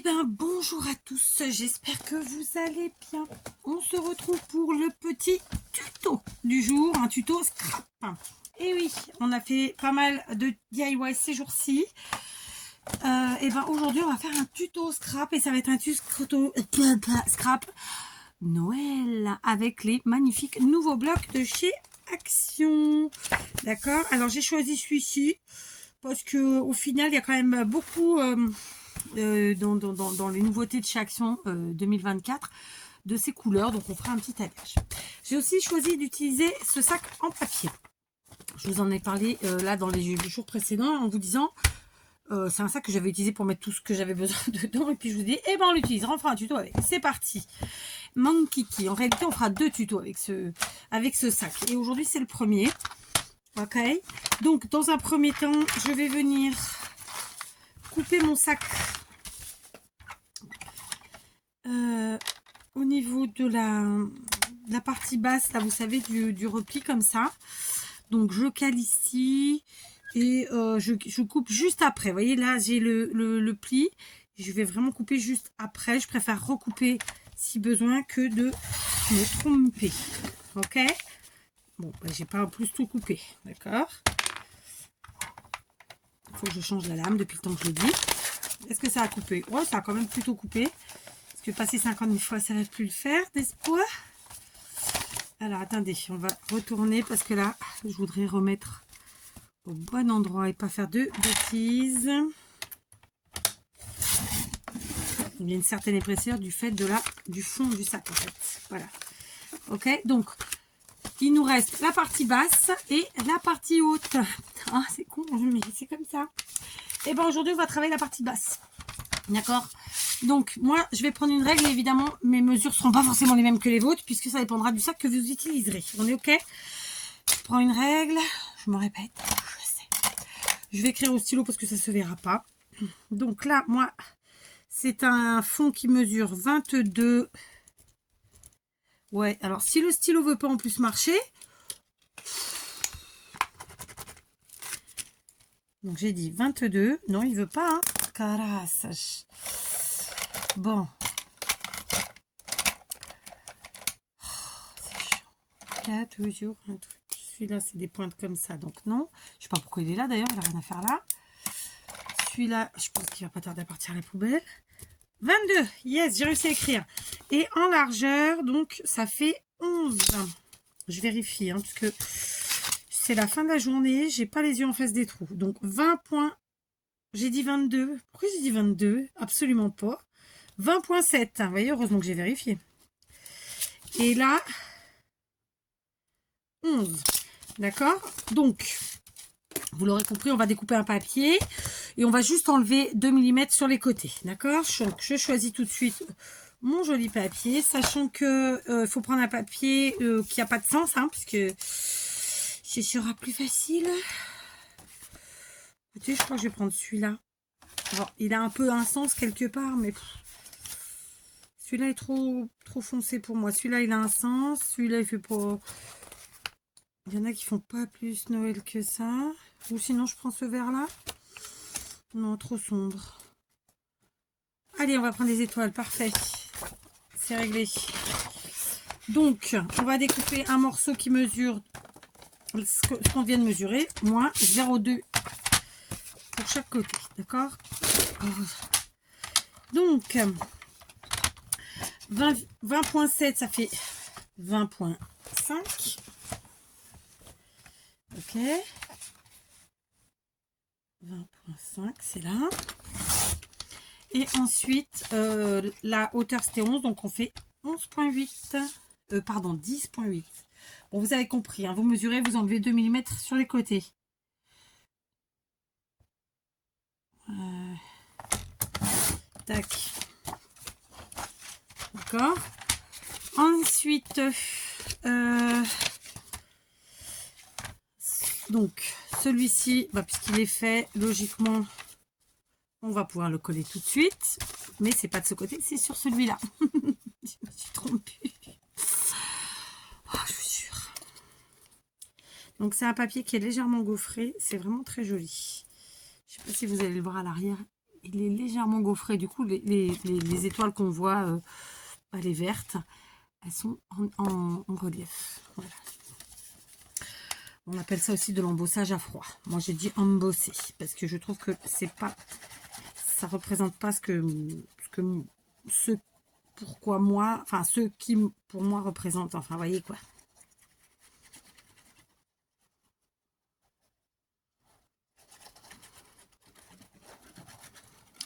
Eh ben bonjour à tous, j'espère que vous allez bien. On se retrouve pour le petit tuto du jour, un tuto scrap. Et oui, on a fait pas mal de DIY ces jours-ci. Et ben aujourd'hui on va faire un tuto scrap et ça va être un tuto scrap Noël avec les magnifiques nouveaux blocs de chez Action. D'accord, alors j'ai choisi celui-ci parce que au final il y a quand même beaucoup dans les nouveautés de chez Action 2024 de ces couleurs, donc on fera un petit alliage. J'ai aussi choisi d'utiliser ce sac en papier. Je vous en ai parlé là dans les jours précédents en vous disant c'est un sac que j'avais utilisé pour mettre tout ce que j'avais besoin dedans, et puis je vous dis eh ben on l'utilisera, on fera un tuto avec. C'est parti. Mankiki, en réalité on fera deux tutos avec ce sac, et aujourd'hui c'est le premier. Ok, donc dans un premier temps je vais venir couper mon sac au niveau de la partie basse, là vous savez, du repli comme ça. Donc je cale ici et je coupe juste après. Vous voyez là j'ai le pli, je vais vraiment couper juste après. Je préfère recouper si besoin que de me tromper. Ok, bon bah, j'ai pas en plus tout coupé, d'accord. Il faut que je change la lame depuis le temps que je le dis. Est-ce que ça a coupé? Ouais, ça a quand même plutôt coupé. Parce que passer 50 000 fois, ça ne va plus le faire, n'est-ce pas? Alors, attendez, on va retourner parce que là, je voudrais remettre au bon endroit et pas faire de bêtises. Il y a une certaine épaisseur du fait du fond du sac, en fait. Voilà. Ok, donc, il nous reste la partie basse et la partie haute. Ah, c'est con, mais c'est comme ça. Et bien, aujourd'hui, on va travailler la partie basse. D'accord, donc moi je vais prendre une règle, et évidemment mes mesures ne seront pas forcément les mêmes que les vôtres puisque ça dépendra du sac que vous utiliserez. On est ok? Je prends une règle, je me répète, je sais, je vais écrire au stylo parce que ça se verra pas. Donc là moi c'est un fond qui mesure 22. Ouais, alors si le stylo veut pas en plus marcher, donc j'ai dit 22, non il veut pas, hein. Carasse. Bon, toujours un truc. Celui-là, c'est des pointes comme ça, donc non. Je sais pas pourquoi il est là d'ailleurs, il n'a rien à faire là. Celui-là, je pense qu'il va pas tarder à partir à la poubelle. 22, yes, j'ai réussi à écrire. Et en largeur, donc ça fait 11. Je vérifie, hein, parce que c'est la fin de la journée, j'ai pas les yeux en face des trous. Donc 20 points. J'ai dit 22. Pourquoi j'ai dit 22? Absolument pas. 20.7. Vous voyez, heureusement que j'ai vérifié. Et là, 11. D'accord, donc vous l'aurez compris, on va découper un papier et on va juste enlever 2 mm sur les côtés. D'accord, donc je choisis tout de suite mon joli papier, sachant que faut prendre un papier qui n'a pas de sens, hein, puisque ce sera plus facile. Écoutez, je crois que je vais prendre celui-là. Il a un peu un sens quelque part, mais celui-là est trop foncé pour moi. Celui-là il a un sens, celui-là il fait pas. Il y en a qui font pas plus Noël que ça. Ou sinon, je prends ce vert-là. Non, trop sombre. Allez, on va prendre les étoiles. Parfait. C'est réglé. Donc, on va découper un morceau qui mesure ce qu'on vient de mesurer. Moins 0,2 pour chaque côté. D'accord? Donc, 20.7, ça fait 20.5. Ok, 20.5, c'est là. Et ensuite, la hauteur c'était 11, donc on fait 11.8. Pardon, 10.8. Bon, vous avez compris, hein, vous mesurez, vous enlevez 2 mm sur les côtés. Tac. D'accord. Ensuite, donc celui-ci, bah, puisqu'il est fait, logiquement, on va pouvoir le coller tout de suite. Mais c'est pas de ce côté, c'est sur celui-là. Je me suis trompée. Oh, je vous jure. Donc c'est un papier qui est légèrement gaufré. C'est vraiment très joli. Je sais pas si vous allez le voir à l'arrière. il est légèrement gaufré. Du coup, les étoiles qu'on voit, les vertes, elles sont en relief. Voilà. On appelle ça aussi de l'embossage à froid. Moi, j'ai dit embossé parce que je trouve que c'est pas, ça représente pas pourquoi moi, enfin ce qui pour moi représente. Enfin, vous voyez quoi.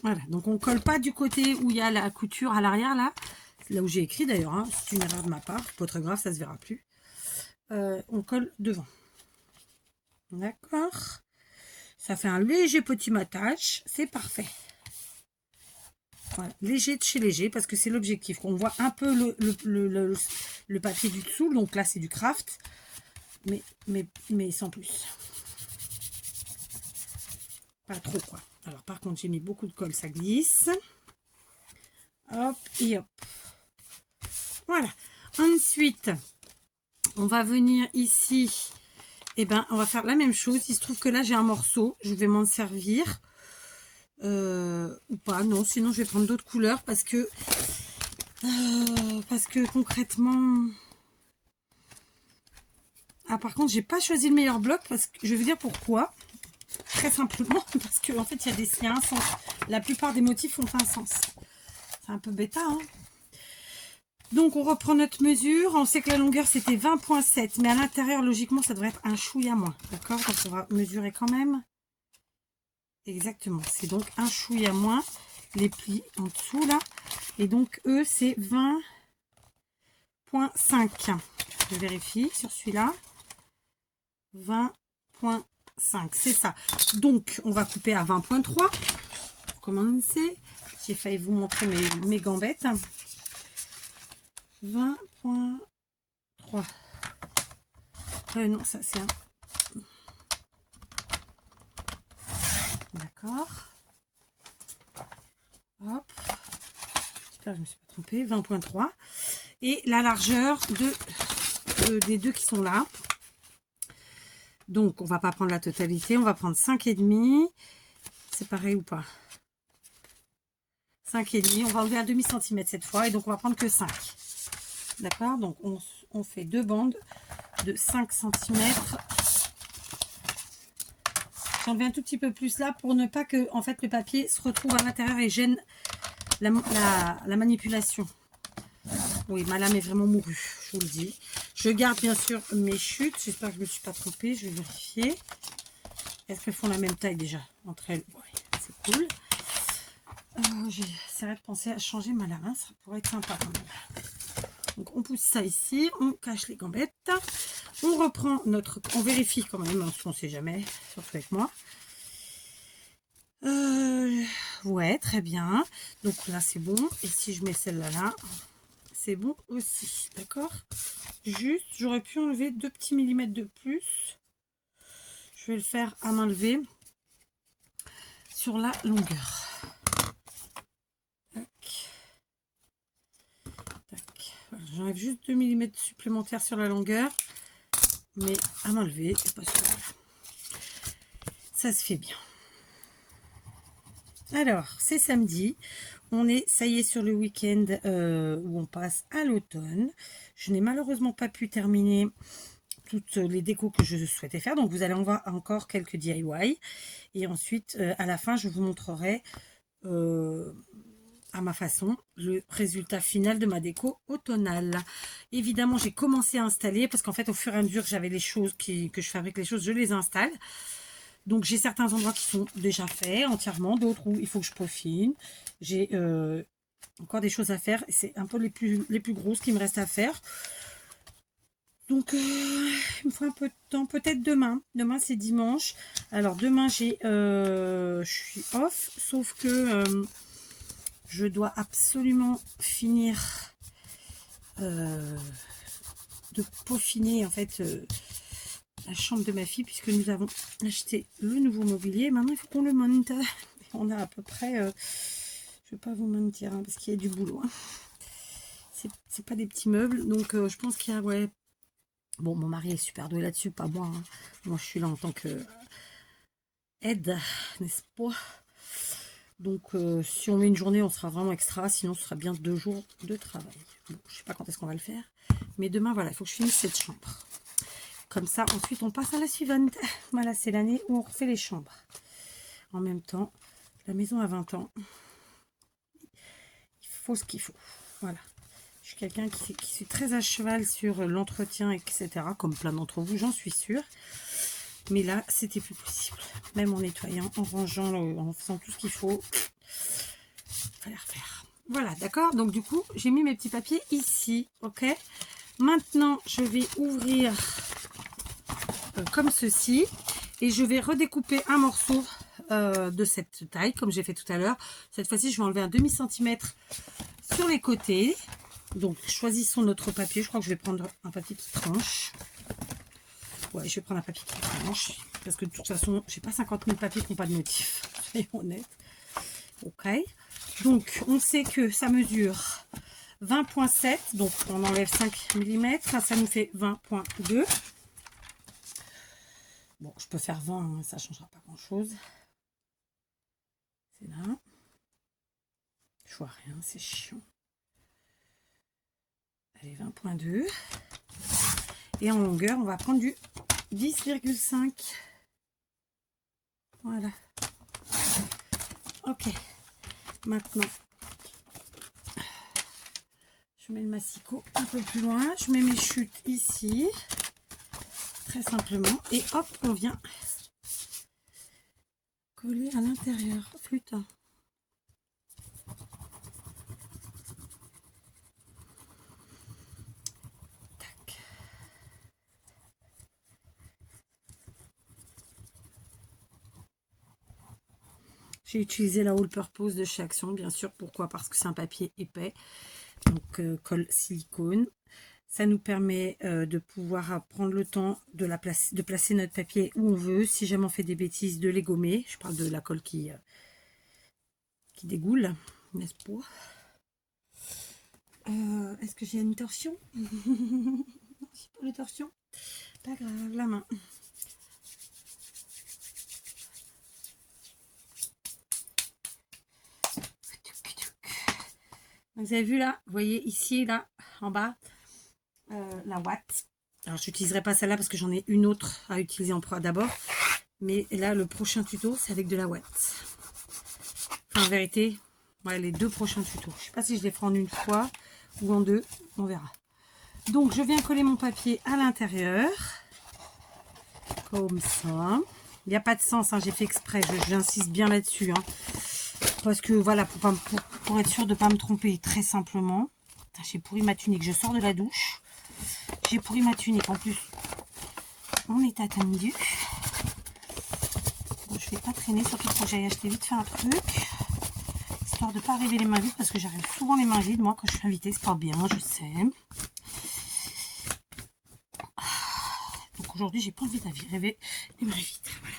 Voilà, donc on colle pas du côté où il y a la couture à l'arrière là où j'ai écrit d'ailleurs, hein, c'est une erreur de ma part, pas très grave, ça se verra plus. On colle devant. D'accord. Ça fait un léger petit matage, c'est parfait. Voilà, léger de chez léger, parce que c'est l'objectif. On voit un peu le papier du dessous, donc là c'est du craft, mais sans plus. Pas trop quoi. Alors par contre j'ai mis beaucoup de colle, ça glisse. Hop et hop. Voilà. Ensuite, on va venir ici. Et ben on va faire la même chose. Il se trouve que là j'ai un morceau, je vais m'en servir. Ou pas, non, sinon je vais prendre d'autres couleurs parce que concrètement, par contre j'ai pas choisi le meilleur bloc, parce que je vais vous dire pourquoi. Très simplement parce que en fait il y a un sens, la plupart des motifs ont un sens, c'est un peu bêta, hein. Donc on reprend notre mesure, on sait que la longueur c'était 20,7, mais à l'intérieur logiquement ça devrait être un chouïa moins, d'accord. Donc on va mesurer quand même. Exactement, c'est donc un chouïa moins les plis en dessous là, et donc eux c'est 20,5. Je vérifie sur celui-là. 20,5, c'est ça. Donc on va couper à 20,3 pour commencer. J'ai failli vous montrer mes gambettes. 20,3. Non, ça c'est un. D'accord. Hop. J'espère que je ne me suis pas trompée. 20,3. Et la largeur des deux qui sont là. Donc, on va pas prendre la totalité. On va prendre 5,5. C'est pareil ou pas? 5,5. On va ouvrir à demi-centimètre cette fois. Et donc, on va prendre que 5. D'accord? Donc, on fait deux bandes de 5 cm. J'en vais un tout petit peu plus là pour ne pas que en fait, le papier se retrouve à l'intérieur et gêne la manipulation. Oui, ma lame est vraiment mourue, je vous le dis. Je garde bien sûr mes chutes. J'espère que je ne me suis pas trompée. Je vais vérifier. Est-ce qu'elles font la même taille déjà entre elles? Oui, c'est cool. J'essaierai de penser à changer ma lame. Hein, ça pourrait être sympa quand même. Donc on pousse ça ici. On cache les gambettes. On reprend notre... On vérifie quand même, hein, on ne sait jamais, surtout avec moi. Ouais, très bien. Donc là, c'est bon. Et si je mets celle-là, là, c'est bon aussi. D'accord? Juste, j'aurais pu enlever 2 petits millimètres de plus. Je vais le faire à main levée sur la longueur. Voilà, j'enlève juste 2 millimètres supplémentaires sur la longueur. Mais à main levée, parce que voilà, ça se fait bien. Alors, c'est samedi. On est, ça y est, sur le week-end où on passe à l'automne. Je n'ai malheureusement pas pu terminer toutes les décos que je souhaitais faire. Donc, vous allez en voir encore quelques DIY. Et ensuite, à la fin, je vous montrerai à ma façon le résultat final de ma déco automnale. Évidemment, j'ai commencé à installer parce qu'en fait, au fur et à mesure que j'avais les choses, que je fabrique les choses, je les installe. Donc, j'ai certains endroits qui sont déjà faits entièrement, d'autres où il faut que je peaufine. J'ai encore des choses à faire. C'est un peu les plus grosses qui me restent à faire. Donc, il me faut un peu de temps. Peut-être demain. Demain, c'est dimanche. Alors, demain, je suis off. Sauf que je dois absolument finir de peaufiner, en fait... la chambre de ma fille, puisque nous avons acheté le nouveau mobilier. Maintenant il faut qu'on le monte. On a à peu près je vais pas vous mentir, hein, parce qu'il y a du boulot, hein. C'est pas des petits meubles, donc je pense qu'il y a, ouais, bon, mon mari est super doué là-dessus, pas moi, hein. Moi je suis là en tant que aide, n'est-ce pas? Donc, si on met une journée, on sera vraiment extra. Sinon, ce sera bien 2 jours de travail. Bon, je sais pas quand est-ce qu'on va le faire. Mais demain, voilà, il faut que je finisse cette chambre. Comme ça, ensuite, on passe à la suivante. Voilà, c'est l'année où on refait les chambres. En même temps, la maison a 20 ans. Il faut ce qu'il faut. Voilà. Je suis quelqu'un qui suis très à cheval sur l'entretien, etc. Comme plein d'entre vous, j'en suis sûre. Mais là, c'était plus possible. Même en nettoyant, en rangeant, en faisant tout ce qu'il faut. Il fallait refaire. Voilà, d'accord. Donc, du coup, j'ai mis mes petits papiers ici. Ok. Maintenant, je vais ouvrir comme ceci. Et je vais redécouper un morceau de cette taille, comme j'ai fait tout à l'heure. Cette fois-ci, je vais enlever un demi-centimètre sur les côtés. Donc, choisissons notre papier. Je crois que je vais prendre un papier qui tranche. Ouais, je vais prendre un papier qui tranche. Parce que de toute façon, j'ai pas 50 000 papiers qui n'ont pas de motif. Soyons honnêtes. Ok. Donc, on sait que ça mesure 20,7. Donc, on enlève 5 mm. Ça nous fait 20,2. Bon, je peux faire 20, hein, ça ne changera pas grand-chose. C'est là. Je vois rien, c'est chiant. Allez, 20,2. Et en longueur, on va prendre du 10,5. Voilà. Ok. Maintenant, je mets le massicot un peu plus loin. Je mets mes chutes ici. Très simplement. Et hop, on vient coller à l'intérieur. Flûte. J'ai utilisé la All Purpose de chez Action, bien sûr. Pourquoi? Parce que c'est un papier épais. Donc, colle silicone. Ça nous permet de pouvoir prendre le temps de placer notre papier où on veut. Si jamais on fait des bêtises, de les gommer. Je parle de la colle qui dégoule, n'est-ce pas? Est-ce que j'ai une torsion? J'ai pas de torsion. Pas grave, la main. Vous avez vu là, vous voyez ici, là, en bas, la ouate. Alors, je n'utiliserai pas celle-là parce que j'en ai une autre à utiliser en proie d'abord. Mais là, le prochain tuto, c'est avec de la ouate. Enfin, en vérité, ouais, les 2 prochains tutos. Je ne sais pas si je les ferai en une fois ou en 2. On verra. Donc, je viens coller mon papier à l'intérieur. Comme ça. Il n'y a pas de sens, hein, j'ai fait exprès. J'insiste bien là-dessus. Hein. Parce que voilà, pour être sûr de ne pas me tromper, très simplement. J'ai pourri ma tunique, je sors de la douche. J'ai pourri ma tunique, en plus. On est attendu. Bon, je ne vais pas traîner, surtout que j'aille acheter vite fait un truc. Histoire de ne pas arriver les mains vides, parce que j'arrive souvent les mains vides. Moi, quand je suis invitée, c'est pas bien, je sais. Donc aujourd'hui, j'ai pas envie d'arriver les mains vides. Voilà.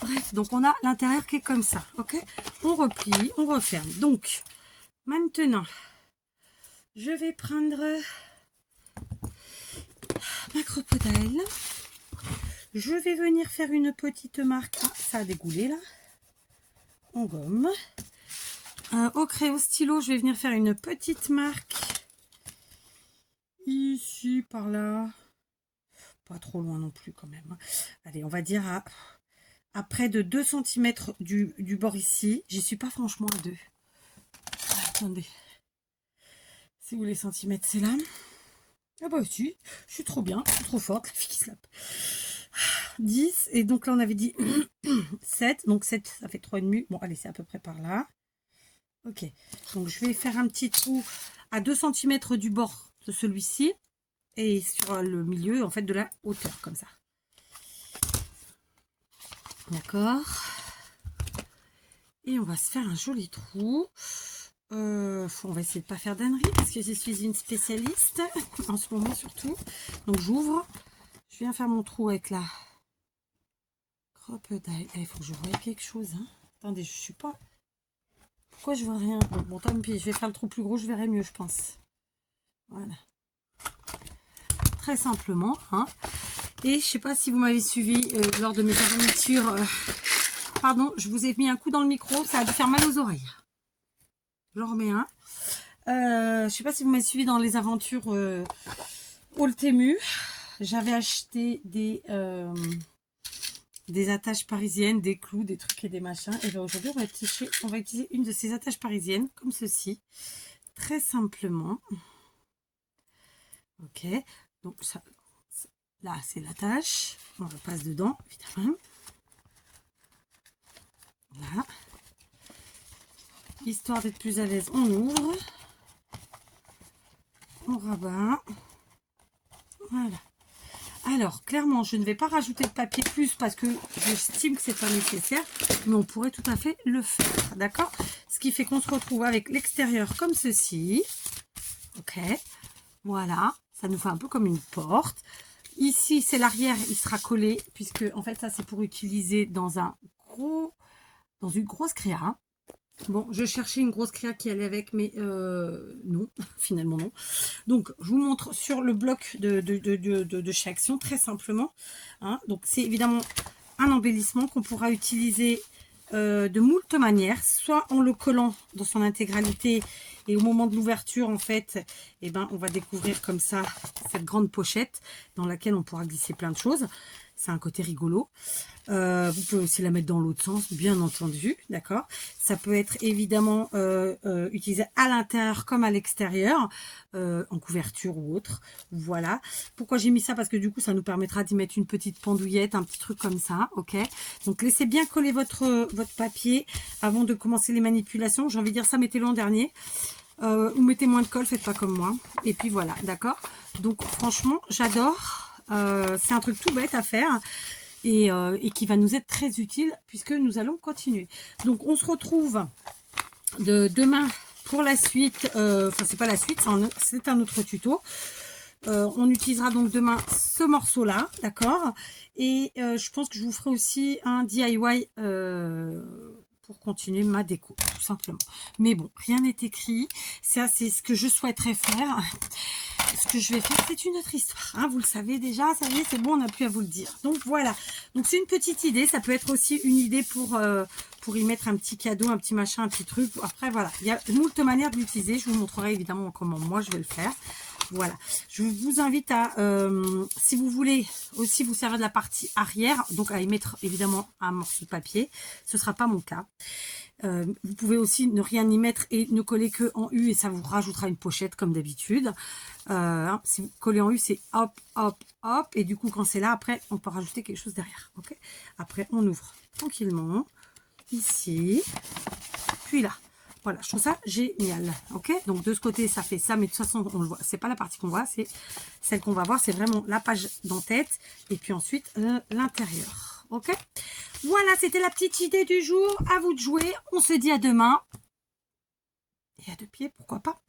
Bref, donc on a l'intérieur qui est comme ça, ok? On replie, on referme. Donc, maintenant, je vais prendre ma crocodile. Je vais venir faire une petite marque. Ah, ça a dégoulé là. On gomme. Au crayon stylo, je vais venir faire une petite marque. Ici, par là. Pas trop loin non plus quand même. Allez, on va dire à près de 2 cm du bord ici. J'y suis pas franchement à 2. Attendez. Si vous les centimètres, c'est là. Ah bah aussi, je suis trop bien, je suis trop forte, la fille qui slappe. 10, et donc là on avait dit 7, donc 7 ça fait 3,5. Bon allez, c'est à peu près par là. Ok, donc je vais faire un petit trou à 2 cm du bord de celui-ci. Et sur le milieu en fait de la hauteur, comme ça. D'accord. Et on va se faire un joli trou. On va essayer de pas faire d'ânerie parce que je suis une spécialiste en ce moment surtout. Donc j'ouvre. Je viens faire mon trou avec la crocodile. Il faut que je voie quelque chose. Hein. Attendez, je suis pas. Pourquoi je vois rien? Bon, tant pis, je vais faire le trou plus gros, je verrai mieux, je pense. Voilà. Très simplement. Hein. Et je sais pas si vous m'avez suivi lors de mes aventures pardon, je vous ai mis un coup dans le micro, ça a dû faire mal aux oreilles. J'en remets un. Je sais pas si vous m'avez suivi dans les aventures Haul Temu. J'avais acheté des attaches parisiennes, des clous, des trucs et des machins. Et bien aujourd'hui, on va utiliser une de ces attaches parisiennes, comme ceci. Très simplement. Ok. Donc ça, là, c'est l'attache. On repasse dedans, évidemment. Là. Histoire d'être plus à l'aise, on ouvre. On rabat. Voilà. Alors, clairement, je ne vais pas rajouter de papier plus parce que j'estime que c'est pas nécessaire, mais on pourrait tout à fait le faire, d'accord? Ce qui fait qu'on se retrouve avec l'extérieur comme ceci. Ok, voilà, ça nous fait un peu comme une porte. Ici, c'est l'arrière, il sera collé, puisque en fait, ça c'est pour utiliser dans une grosse créa. Bon, je cherchais une grosse créa qui allait avec, mais non, finalement non. Donc, je vous montre sur le bloc de chez Action, très simplement. Hein. Donc, c'est évidemment un embellissement qu'on pourra utiliser de moult manières, soit en le collant dans son intégralité et au moment de l'ouverture, en fait, eh ben, on va découvrir comme ça cette grande pochette dans laquelle on pourra glisser plein de choses. C'est un côté rigolo. Vous pouvez aussi la mettre dans l'autre sens, bien entendu, d'accord. Ça peut être évidemment utilisé à l'intérieur comme à l'extérieur, en couverture ou autre. Voilà. Pourquoi j'ai mis ça? Parce que du coup, ça nous permettra d'y mettre une petite pendouillette, un petit truc comme ça, ok. Donc, laissez bien coller votre papier avant de commencer les manipulations. J'ai envie de dire ça, mettez-le en dernier. Ou mettez moins de colle, faites pas comme moi. Et puis voilà, d'accord. Donc, franchement, j'adore. C'est un truc tout bête à faire et qui va nous être très utile puisque nous allons continuer. Donc on se retrouve demain pour la suite. Enfin, c'est pas la suite, c'est un autre tuto. On utilisera donc demain ce morceau là, d'accord. Et je pense que je vous ferai aussi un DIY pour continuer ma déco, tout simplement. Mais bon, rien n'est écrit. Ça, c'est ce que je souhaiterais faire. Ce que je vais faire, c'est une autre histoire. Hein, vous le savez déjà, ça y est, c'est bon, on n'a plus à vous le dire. Donc voilà. Donc c'est une petite idée. Ça peut être aussi une idée pour y mettre un petit cadeau, un petit machin, un petit truc. Après, voilà. Il y a moult manières de l'utiliser. Je vous montrerai évidemment comment moi je vais le faire. Voilà. Je vous invite à, si vous voulez aussi vous servir de la partie arrière, donc à y mettre évidemment un morceau de papier. Ce ne sera pas mon cas. Vous pouvez aussi ne rien y mettre et ne coller que en U et ça vous rajoutera une pochette comme d'habitude. Si vous collez en U, c'est hop, hop, hop. Et du coup, quand c'est là, après, on peut rajouter quelque chose derrière. Ok. Après, on ouvre tranquillement. Ici. Puis là. Voilà, je trouve ça génial. Ok. Donc, de ce côté, ça fait ça. Mais de toute façon, on le voit. C'est pas la partie qu'on voit, c'est celle qu'on va voir. C'est vraiment la page d'en-tête. Et puis ensuite, l'intérieur. Ok. Voilà, c'était la petite idée du jour. À vous de jouer. On se dit à demain. Et à deux pieds, pourquoi pas.